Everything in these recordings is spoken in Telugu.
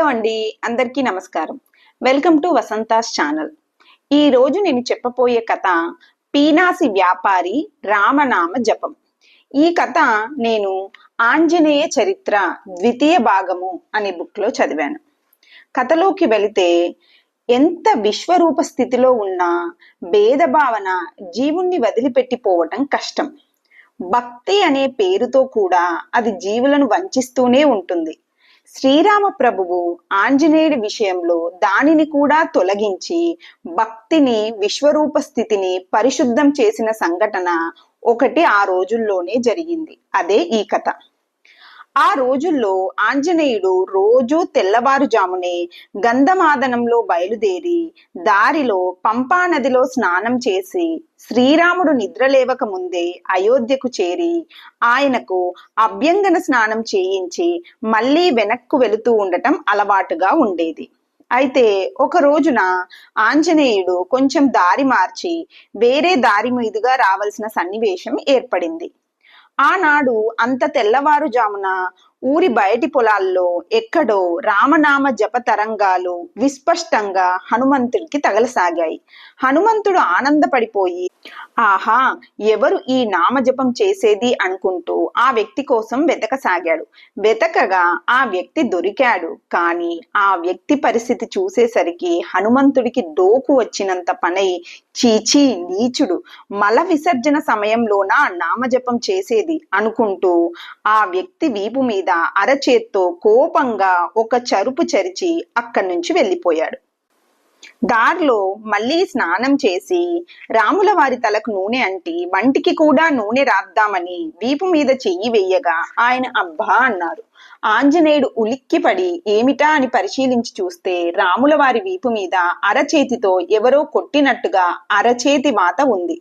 అండి, అందరికీ నమస్కారం. Welcome to Vasantha's channel. ఈ రోజు నేను చెప్పబోయే కథ పీనాసి వ్యాపారి రామనామ జపం. ఈ కథ నేను ఆంజనేయ చరిత్ర ద్వితీయ భాగము అనే బుక్ లో చదివాను. కథలోకి వెళితే, ఎంత విశ్వరూప స్థితిలో ఉన్న భేదభావన జీవుణ్ణి వదిలిపెట్టిపోవటం కష్టం. భక్తి అనే పేరుతో కూడా అది జీవులను వంచిస్తూనే ఉంటుంది. శ్రీరామ ప్రభువు ఆంజనేయుడి విషయంలో దానిని కూడా తొలగించి భక్తిని, విశ్వరూప స్థితిని పరిశుద్ధం చేసిన సంఘటన ఒకటి ఆ రోజుల్లోనే జరిగింది. అదే ఈ కథ. ఆ రోజుల్లో ఆంజనేయుడు రోజు తెల్లవారుజామునే గంధమాదనంలో బయలుదేరి దారిలో పంపా నదిలో స్నానం చేసి శ్రీరాముడు నిద్రలేవక ముందే అయోధ్యకు చేరి ఆయనకు అభ్యంగన స్నానం చేయించి మళ్ళీ వెనక్కు వెళుతూ ఉండటం అలవాటుగా ఉండేది. అయితే ఒక రోజున ఆంజనేయుడు కొంచెం దారి మార్చి వేరే దారి మీదుగా రావాల్సిన సన్నివేశం ఏర్పడింది. ఆనాడు అంత తెల్లవారుజామున ఊరి బయటి పొలాల్లో ఎక్కడో రామనామ జప తరంగాలు విస్పష్టంగా హనుమంతుడికి తగలసాగాయి. హనుమంతుడు ఆనందపడిపోయి, ఆహా, ఎవరు ఈ నామజపం చేసేది అనుకుంటూ ఆ వ్యక్తి కోసం వెతకసాగాడు. వెతకగా ఆ వ్యక్తి దొరికాడు. కానీ ఆ వ్యక్తి పరిస్థితి చూసేసరికి హనుమంతుడికి డోకు వచ్చినంత పనై, చీచీ, నీచుడు, మల విసర్జన సమయంలోన నామజపం చేసేది అనుకుంటూ ఆ వ్యక్తి వీపు మీద అరచేత్తో కోపంగా ఒక చరుపు చరిచి అక్కడి నుంచి వెళ్ళిపోయాడు. దారిలో మళ్ళీ స్నానం చేసి రాముల వారి తలకు నూనె అంటి వంటికి కూడా నూనె రాద్దామని వీపు మీద చెయ్యి వెయ్యగా ఆయన అబ్బా అన్నారు. ఆంజనేయుడు ఉలిక్కిపడి ఏమిటా అని పరిశీలించి చూస్తే రాముల వారి వీపు మీద అరచేతితో ఎవరో కొట్టినట్టుగా అరచేతి వాత ఉంది.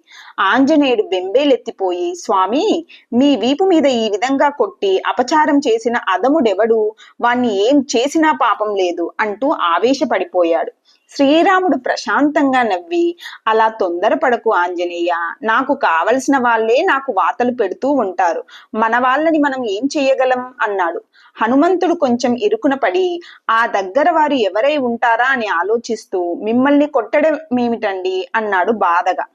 ఆంజనేయుడు బెంబేలెత్తిపోయి, స్వామి, మీ వీపు మీద ఈ విధంగా కొట్టి అపచారం చేసిన అధముడెవడు? వాణ్ణి ఏం చేసినా పాపం లేదు అంటూ ఆవేశపడిపోయాడు. శ్రీరాముడు ప్రశాంతంగా నవ్వి, అలా తొందరపడకు ఆంజనేయ, నాకు కావలసిన వాళ్ళే నాకు వాతలు పెడుతూ ఉంటారు, మన వాళ్ళని మనం ఏం చెయ్యగలం అన్నాడు. హనుమంతుడు కొంచెం ఇరుకున పడి ఆ దగ్గర వారు ఎవరై ఉంటారా అని ఆలోచిస్తూ, మిమ్మల్ని కొట్టడమేమిటండి అన్నాడు బాధగా.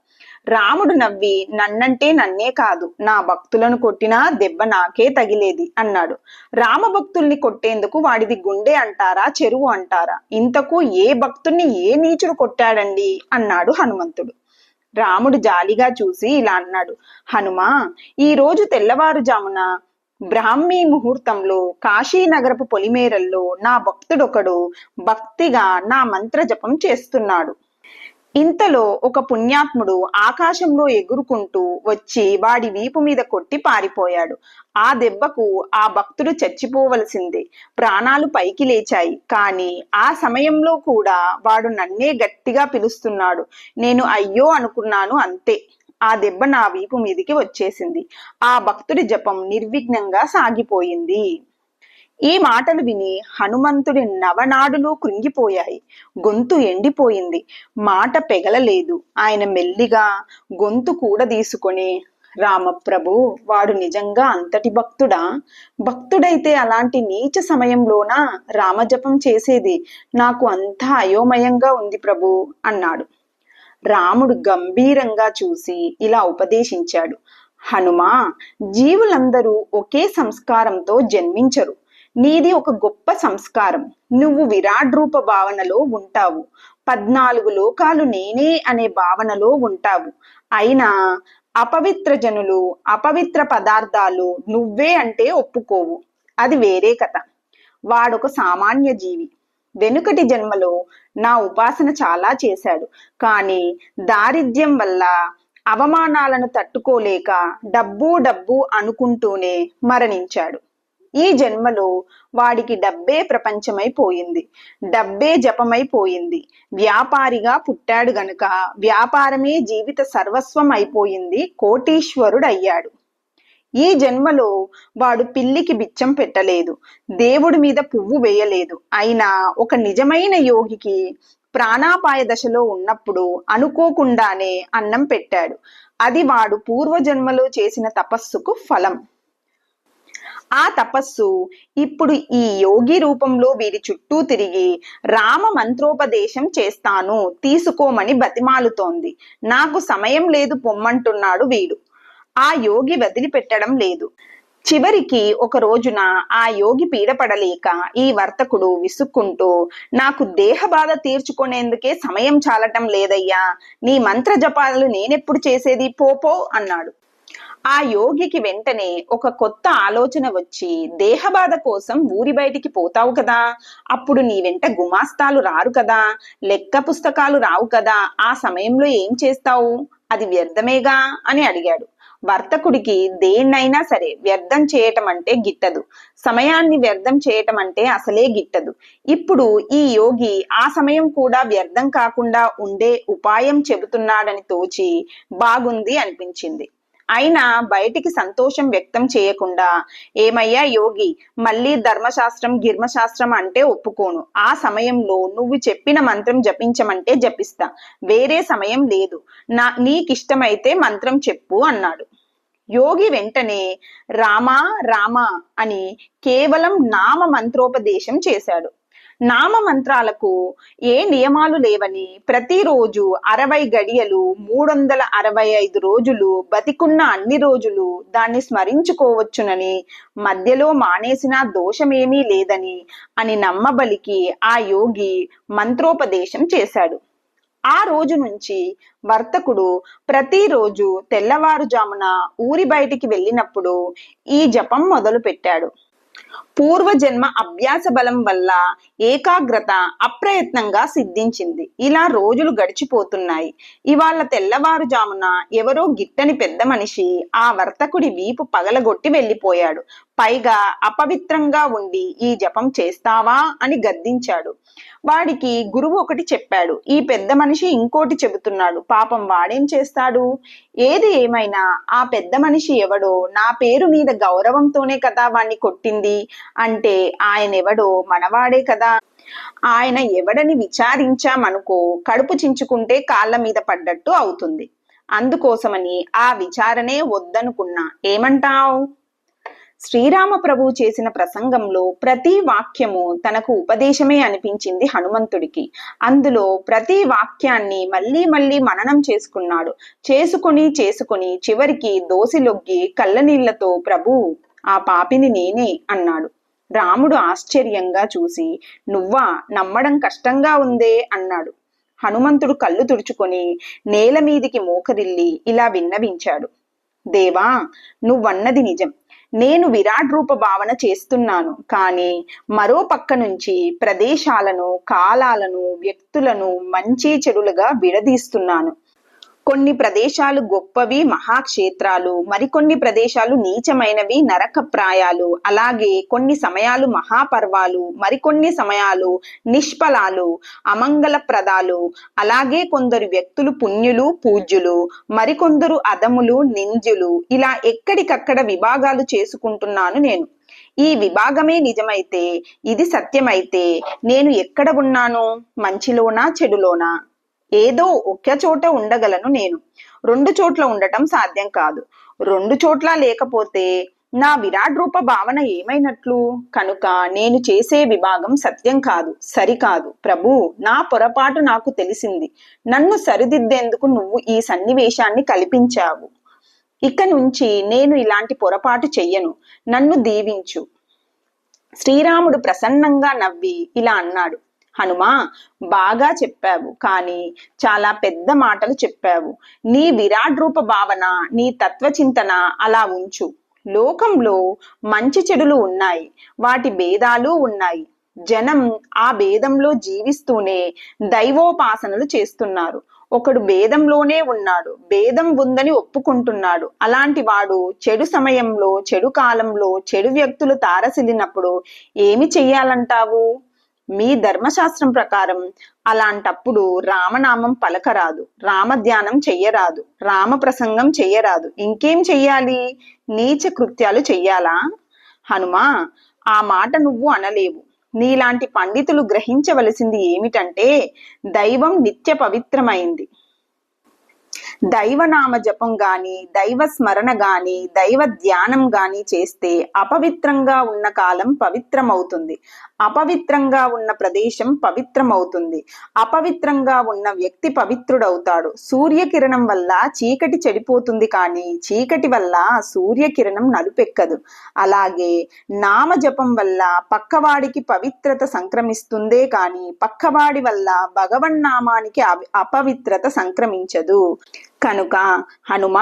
రాముడు నవ్వి, నన్నంటే నన్నే కాదు, నా భక్తులను కొట్టినా దెబ్బ నాకే తగిలేది అన్నాడు. రామభక్తుల్ని కొట్టేందుకు వాడిది గుండె అంటారా, చెరువు అంటారా? ఇంతకు ఏ భక్తుల్ని ఏ నీచుడు కొట్టాడండి అన్నాడు హనుమంతుడు. రాముడు జాలిగా చూసి ఇలా అన్నాడు, హనుమా, ఈ రోజు తెల్లవారుజామున బ్రాహ్మీ ముహూర్తంలో కాశీనగరపు పొలిమేరల్లో నా భక్తుడొకడు భక్తిగా నా మంత్ర జపం చేస్తున్నాడు. ఇంతలో ఒక పుణ్యాత్ముడు ఆకాశంలో ఎగురుకుంటూ వచ్చి వాడి వీపు మీద కొట్టి పారిపోయాడు. ఆ దెబ్బకు ఆ భక్తుడు చచ్చిపోవలసిందే. ప్రాణాలు పైకి లేచాయి. కానీ ఆ సమయంలో కూడా వాడు నన్నే గట్టిగా పిలుస్తున్నాడు. నేను అయ్యో అనుకున్నాను, అంతే. ఆ దెబ్బ నా వీపు మీదికి వచ్చేసింది. ఆ భక్తుడి జపం నిర్విఘ్నంగా సాగిపోయింది. ఈ మాటలు విని హనుమంతుడి నవనాడులు కృంగిపోయాయి. గొంతు ఎండిపోయింది. మాట పెగలలేదు. ఆయన మెల్లిగా గొంతు కూడా తీసుకొని, రామప్రభు, వాడు నిజంగా అంతటి భక్తుడా? భక్తుడైతే అలాంటి నీచ సమయంలోనా రామజపం చేసేది? నాకు అంతా అయోమయంగా ఉంది ప్రభు అన్నాడు. రాముడు గంభీరంగా చూసి ఇలా ఉపదేశించాడు, హనుమా, జీవులందరూ ఒకే సంస్కారంతో జన్మించరు. నీది ఒక గొప్ప సంస్కారం. నువ్వు విరాట్ రూప భావనలో ఉంటావు. 14 లోకాలు నేనే అనే భావనలో ఉంటావు. అయినా అపవిత్ర జనులు, అపవిత్ర పదార్థాలు నువ్వే అంటే ఒప్పుకోవు. అది వేరే కథ. వాడొక సామాన్య జీవి. వెనుకటి జన్మలో నా ఉపాసన చాలా చేశాడు. కానీ దారిద్ర్యం వల్ల అవమానాలను తట్టుకోలేక డబ్బు డబ్బు అనుకుంటూనే మరణించాడు. ఈ జన్మలో వాడికి డబ్బే ప్రపంచమైపోయింది. డబ్బే జపమైపోయింది. వ్యాపారిగా పుట్టాడు గనుక వ్యాపారమే జీవిత సర్వస్వం అయిపోయింది. కోటీశ్వరుడయ్యాడు. ఈ జన్మలో వాడు పిల్లికి బిచ్చం పెట్టలేదు. దేవుడి మీద పువ్వు వేయలేదు. అయినా ఒక నిజమైన యోగికి ప్రాణాపాయ దశలో ఉన్నప్పుడు అనుకోకుండానే అన్నం పెట్టాడు. అది వాడు పూర్వజన్మలో చేసిన తపస్సుకు ఫలం. ఆ తపస్సు ఇప్పుడు ఈ యోగి రూపంలో వీరి చుట్టూ తిరిగి రామ మంత్రోపదేశం చేస్తాను తీసుకోమని బతిమాలుతోంది. నాకు సమయం లేదు పొమ్మంటున్నాడు వీడు. ఆ యోగి వదిలిపెట్టడం లేదు. చివరికి ఒక రోజున ఆ యోగి పీడపడలేక ఈ వర్తకుడు విసుక్కుంటూ, నాకు దేహ బాధ తీర్చుకునేందుకే సమయం చాలటం లేదయ్యా, నీ మంత్ర జపాలు నేనెప్పుడు చేసేది, పోపో అన్నాడు. ఆ యోగికి వెంటనే ఒక కొత్త ఆలోచన వచ్చి, దేహబాధ కోసం ఊరి బయటికి పోతావు కదా, అప్పుడు నీ వెంట గుమాస్తాలు రారు కదా, లెక్క పుస్తకాలు రావు కదా, ఆ సమయంలో ఏం చేస్తావు, అది వ్యర్థమేగా అని అడిగాడు. వర్తకుడికి దేన్నైనా సరే వ్యర్థం చేయటం అంటే గిట్టదు, సమయాన్ని వ్యర్థం చేయటం అంటే అసలే గిట్టదు. ఇప్పుడు ఈ యోగి ఆ సమయం కూడా వ్యర్థం కాకుండా ఉండే ఉపాయం చెబుతున్నాడని తోచి బాగుంది అనిపించింది. అయినా బయటికి సంతోషం వ్యక్తం చేయకుండా, ఏమయ్యా యోగి, మళ్ళీ ధర్మశాస్త్రం గిర్మశాస్త్రం అంటే ఒప్పుకోను. ఆ సమయంలో నువ్వు చెప్పిన మంత్రం జపించమంటే జపిస్తా, వేరే సమయం లేదు, నీకిష్టమైతే మంత్రం చెప్పు అన్నాడు. యోగి వెంటనే రామా రామా అని కేవలం నామ మంత్రోపదేశం చేశాడు. నామ మంత్రాలకు ఏ నియమాలు లేవని, ప్రతిరోజు 60 గడియలు 365 రోజులు బతికున్న అన్ని రోజులు దాన్ని స్మరించుకోవచ్చునని, మధ్యలో మానేసిన దోషమేమీ లేదని అని నమ్మబలికి ఆ యోగి మంత్రోపదేశం చేశాడు. ఆ రోజు నుంచి వర్తకుడు ప్రతిరోజు తెల్లవారుజామున ఊరి బయటికి వెళ్ళినప్పుడు ఈ జపం మొదలు పెట్టాడు. పూర్వజన్మ అభ్యాస బలం వల్ల ఏకాగ్రత అప్రయత్నంగా సిద్ధించింది. ఇలా రోజులు గడిచిపోతున్నాయి. ఇవాళ తెల్లవారుజామున ఎవరో గిట్టని పెద్ద మనిషి ఆ వర్తకుడి వీపు పగలగొట్టి వెళ్ళిపోయాడు. పైగా అపవిత్రంగా ఉండి ఈ జపం చేస్తావా అని గద్దించాడు. వాడికి గురువు ఒకటి చెప్పాడు, ఈ పెద్ద మనిషి ఇంకోటి చెబుతున్నాడు. పాపం వాడేం చేస్తాడు? ఏది ఏమైనా ఆ పెద్ద మనిషి ఎవడో నా పేరు మీద గౌరవంతోనే కదా వాణ్ణి కొట్టింది అంటే ఆయనెవడో మనవాడే కదా. ఆయన ఎవడని విచారించామనుకో, కడుపు చించుకుంటే కాళ్ళ మీద పడ్డట్టు అవుతుంది. అందుకోసమని ఆ విచారణే వద్దనుకున్నా. ఏమంటావ్? శ్రీరామ ప్రభు చేసిన ప్రసంగంలో ప్రతి వాక్యము తనకు ఉపదేశమే అనిపించింది హనుమంతుడికి. అందులో ప్రతి వాక్యాన్ని మళ్ళీ మళ్ళీ మననం చేసుకున్నాడు. చేసుకుని చివరికి దోసిలొగ్గి కళ్ళనీళ్లతో, ప్రభు, ఆ పాపిని నేనే అన్నాడు. రాముడు ఆశ్చర్యంగా చూసి, నువ్వా, నమ్మడం కష్టంగా ఉందే అన్నాడు. హనుమంతుడు కళ్ళు తుడుచుకొని నేల మీదికి మోకరిల్లి ఇలా విన్నవించాడు, దేవా, నువ్వన్నది నిజం. నేను విరాట్ రూప భావన చేస్తున్నాను, కానీ మరో పక్క నుంచి ప్రదేశాలను, కాలాలను, వ్యక్తులను మంచి చెడులుగా విడదీస్తున్నాను. కొన్ని ప్రదేశాలు గొప్పవి, మహాక్షేత్రాలు, మరికొన్ని ప్రదేశాలు నీచమైనవి, నరకప్రాయాలు, అలాగే కొన్ని సమయాలు మహాపర్వాలు, మరికొన్ని సమయాలు నిష్ఫలాలు, అమంగళప్రదాలు, అలాగే కొందరు వ్యక్తులు పుణ్యులు, పూజ్యులు, మరికొందరు అధములు, నింద్యులు, ఇలా ఎక్కడికక్కడ విభాగాలు చేసుకుంటున్నాను నేను. ఈ విభాగమే నిజమైతే, ఇది సత్యమైతే నేను ఎక్కడ ఉన్నాను? మంచిలోనా, చెడులోనా? ఏదో ఒక్క చోట ఉండగలను నేను. 2 చోట్ల ఉండటం సాధ్యం కాదు. 2 చోట్ల లేకపోతే నా విరాట్ రూప భావన ఏమైనట్లు? కనుక నేను చేసే విభాగం సత్యం కాదు, సరికాదు. ప్రభు, నా పొరపాటు నాకు తెలిసింది. నన్ను సరిదిద్దేందుకు నువ్వు ఈ సన్నివేశాన్ని కల్పించావు. ఇక నుంచి నేను ఇలాంటి పొరపాటు చెయ్యను. నన్ను దీవించు. శ్రీరాముడు ప్రసన్నంగా నవ్వి ఇలా అన్నాడు, హనుమా, బాగా చెప్పావు, కానీ చాలా పెద్ద మాటలు చెప్పావు. నీ విరాట్ రూప భావన, నీ తత్వచింతన అలా ఉంచు. లోకంలో మంచి చెడులు ఉన్నాయి, వాటి భేదాలు ఉన్నాయి. జనం ఆ భేదంలో జీవిస్తూనే దైవోపాసనలు చేస్తున్నారు. ఒకడు భేదంలోనే ఉన్నాడు, భేదం ఉందని ఒప్పుకుంటున్నాడు. అలాంటి వాడు చెడు సమయంలో, చెడు కాలంలో, చెడు వ్యక్తులు తారసిల్లినప్పుడు ఏమి చెయ్యాలంటావు? మీ ధర్మశాస్త్రం ప్రకారం అలాంటప్పుడు రామనామం పలకరాదు, రామధ్యానం చెయ్యరాదు, రామ ప్రసంగం చెయ్యరాదు. ఇంకేం చెయ్యాలి? నీచ కృత్యాలు చెయ్యాలా? హనుమా, ఆ మాట నువ్వు అనలేవు. నీలాంటి పండితులు గ్రహించవలసింది ఏమిటంటే, దైవం నిత్య పవిత్రమైంది. దైవనామ జపం గాని, దైవ స్మరణ గాని, దైవ ధ్యానం గాని చేస్తే అపవిత్రంగా ఉన్న కాలం పవిత్రమవుతుంది. అపవిత్రంగా ఉన్న ప్రదేశం పవిత్రమవుతుంది. అపవిత్రంగా ఉన్న వ్యక్తి పవిత్రుడవుతాడు. సూర్యకిరణం వల్ల చీకటి చెడిపోతుంది, కానీ చీకటి వల్ల సూర్యకిరణం నలుపెక్కదు. అలాగే నామజపం వల్ల పక్కవాడికి పవిత్రత సంక్రమిస్తుందే కానీ పక్కవాడి వల్ల భగవన్నామానికి అపవిత్రత సంక్రమించదు. కనుక హనుమ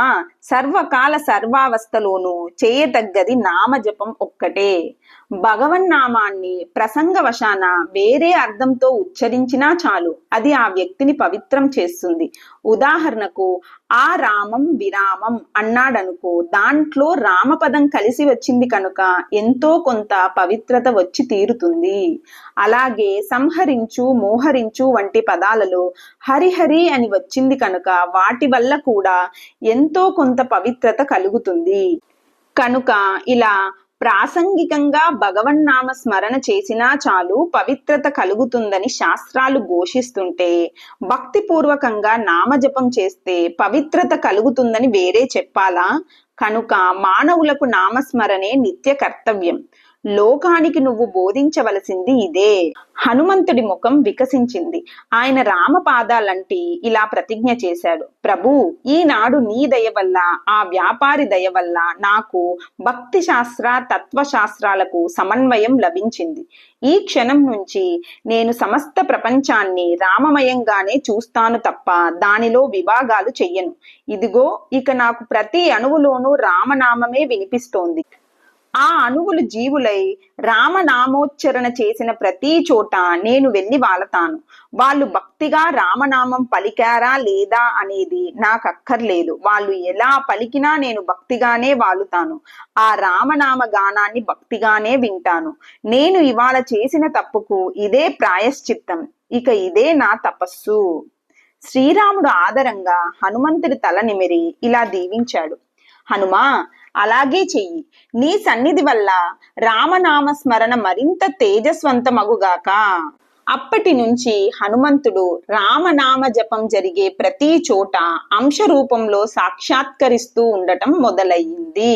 సర్వకాల సర్వావస్థలోనూ చేయతగ్గది నామజపం ఒక్కటే. భగవన్నామాన్ని ప్రసంగవశాన వేరే అర్థంతో ఉచ్చరించినా చాలు, అది ఆ వ్యక్తిని పవిత్రం చేస్తుంది. ఉదాహరణకు ఆ రామం విరామం అన్నాడనుకో, దాంట్లో రామపదం కలిసి వచ్చింది కనుక ఎంతో కొంత పవిత్రత వచ్చి తీరుతుంది. అలాగే సంహరించు, మోహరించు వంటి పదాలలో హరిహరి అని వచ్చింది కనుక వాటి వల్ల కూడా ఎంతో కొంత పవిత్రత కలుగుతుంది. కనుక ఇలా ప్రాసంగికంగా భగవన్నామ స్మరణ చేసినా చాలు పవిత్రత కలుగుతుందని శాస్త్రాలు ఘోషిస్తుంటే, భక్తిపూర్వకంగా నామజపం చేస్తే పవిత్రత కలుగుతుందని వేరే చెప్పాలా? కనుక మానవులకు నామస్మరణే నిత్య కర్తవ్యం. లోకానికి నువ్వు బోధించవలసింది ఇదే. హనుమంతుడి ముఖం వికసించింది. ఆయన రామపాదాలంటి ఇలా ప్రతిజ్ఞ చేశాడు. ప్రభు, ఈనాడు నీ దయ వల్ల, ఆ వ్యాపారి దయ వల్ల నాకు భక్తి శాస్త్ర తత్వశాస్త్రాలకు సమన్వయం లభించింది. ఈ క్షణం నుంచి నేను సమస్త ప్రపంచాన్ని రామమయంగానే చూస్తాను తప్ప దానిలో విభాగాలు చెయ్యను. ఇదిగో ఇక నాకు ప్రతి అణువులోనూ రామనామమే వినిపిస్తోంది. ఆ అణువులు జీవులై రామనామోచ్చరణ చేసిన ప్రతి చోట నేను వెళ్ళి వాలతాను. వాళ్ళు భక్తిగా రామనామం పలికారా లేదా అనేది నాకక్కర్లేదు. వాళ్ళు ఎలా పలికినా నేను భక్తిగానే వాలుతాను. ఆ రామనామ గానాన్ని భక్తిగానే వింటాను. నేను ఇవాళ చేసిన తప్పుకు ఇదే ప్రాయశ్చిత్తం. ఇక ఇదే నా తపస్సు. శ్రీరాముడు ఆదరంగా హనుమంతుడి తల నిమిరి ఇలా దీవించాడు. హనుమా, అలాగే చెయ్యి. నీ సన్నిధి వల్ల రామనామ స్మరణ మరింత తేజస్వంతమగుగాక. అప్పటి నుంచి హనుమంతుడు రామనామ జపం జరిగే ప్రతి చోట అంశ రూపంలో సాక్షాత్కరిస్తూ ఉండటం మొదలయ్యింది.